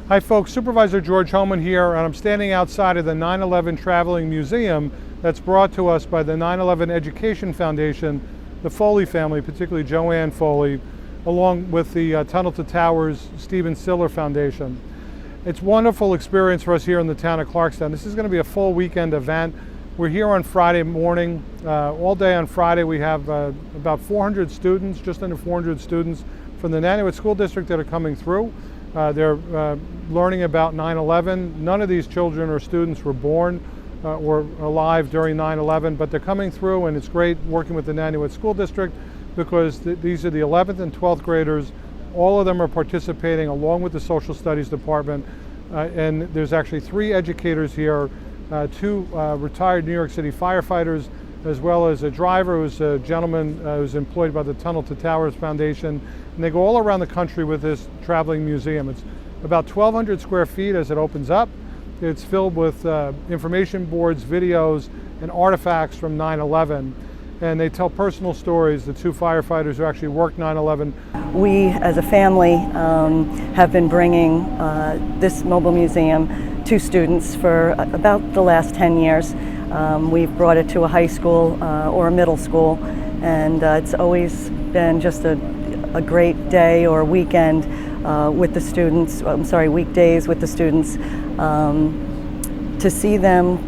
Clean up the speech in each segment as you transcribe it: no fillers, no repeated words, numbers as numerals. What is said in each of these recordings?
Hi folks, Supervisor George Hoehmann here, and I'm standing outside of the 9/11 Traveling Museum that's brought to us by the 9/11 Education Foundation, the Foley family, particularly Joanne Foley, along with the Tunnel to Towers Stephen Siller Foundation. It's a wonderful experience for us here in the town of Clarkstown. This is going to be a full weekend event. We're here on Friday morning. All day on Friday we have about 400 students, just under 400 students from the Nyack School District that are coming through. They're learning about 9/11. None of these children or students were born or alive during 9/11, but they're coming through, and it's great working with the Nyack School District because these are the 11th and 12th graders. All of them are participating along with the Social Studies Department, and there's actually 3 educators here, 2 retired New York City firefighters, as well as a driver who's a gentleman who's employed by the Tunnel to Towers Foundation. And they go all around the country with this traveling museum. It's about 1,200 square feet as it opens up. It's filled with information boards, videos, and artifacts from 9/11. And they tell personal stories, the 2 firefighters who actually worked 9/11. We as a family have been bringing this mobile museum to students for about the last 10 years. We've brought it to a high school or a middle school, and it's always been just a great day or weekend with the students, weekdays with the students, to see them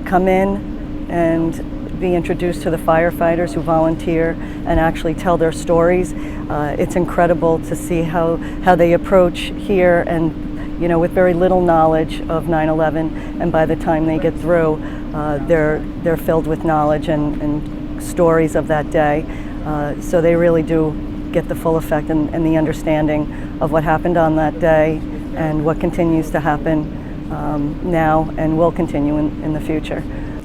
come in and be introduced to the firefighters who volunteer and actually tell their stories. It's incredible to see how they approach here, and with very little knowledge of 9/11, and by the time they get through, they're filled with knowledge and stories of that day. So they really do get the full effect and the understanding of what happened on that day and what continues to happen now and will continue in the future.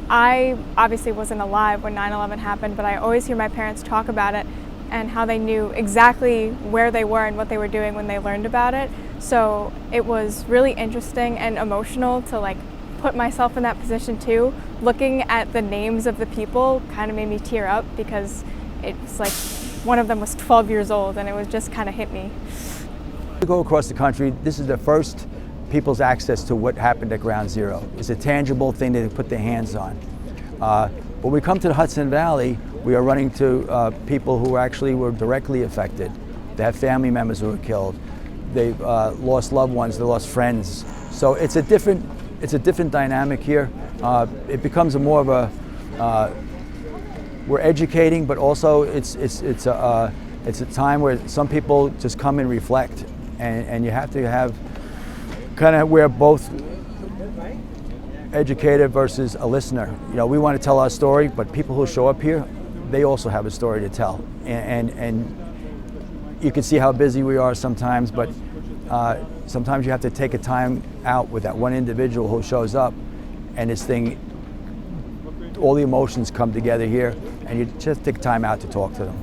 I obviously wasn't alive when 9/11 happened, but I always hear my parents talk about it and how they knew exactly where they were and what they were doing when they learned about it. So it was really interesting and emotional to put myself in that position too. Looking at the names of the people kind of made me tear up because it's like one of them was 12 years old, and it was just kind of hit me. To go across the country, this is the first people's access to what happened at Ground Zero. It's a tangible thing they put their hands on. When we come to the Hudson Valley, we are running to people who actually were directly affected. They have family members who were killed. They've lost loved ones, they lost friends. So it's a different dynamic here. It becomes more of a we're educating, but also it's a time where some people just come and reflect, and you have to have kind of where both educator versus a listener. We want to tell our story, but people who show up here, they also have a story to tell, and you can see how busy we are sometimes, but sometimes you have to take a time out with that one individual who shows up, and this thing, all the emotions come together here, and you just take time out to talk to them.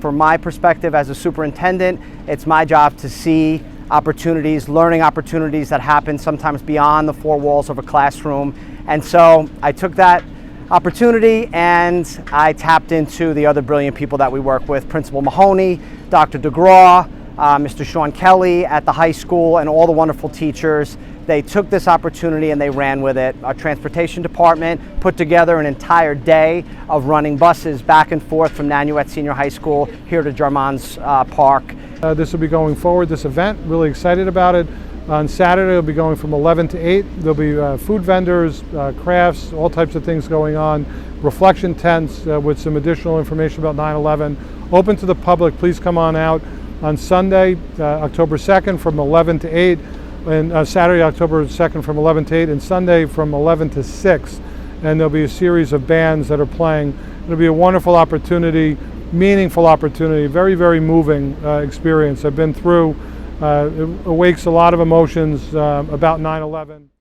From my perspective as a superintendent, it's my job to see opportunities, learning opportunities that happen sometimes beyond the 4 walls of a classroom. And so I took that opportunity and I tapped into the other brilliant people that we work with, Principal Mahoney, Dr. DeGraw, Mr. Sean Kelly at the high school, and all the wonderful teachers. They took this opportunity and they ran with it. Our transportation department put together an entire day of running buses back and forth from Nyack Senior High School here to Germonds Park. This will be going forward, this event, really excited about it. On Saturday it'll be going from 11 to 8. There'll be food vendors, crafts, all types of things going on, reflection tents with some additional information about 9/11. Open to the public, please come on out on Sunday, October 2nd from 11 to 8. And Saturday, October 2nd from 11 to 8, and Sunday from 11 to 6. And there'll be a series of bands that are playing. It'll be a wonderful opportunity, meaningful opportunity, very, very moving experience. I've been through, it awakes a lot of emotions about 9/11.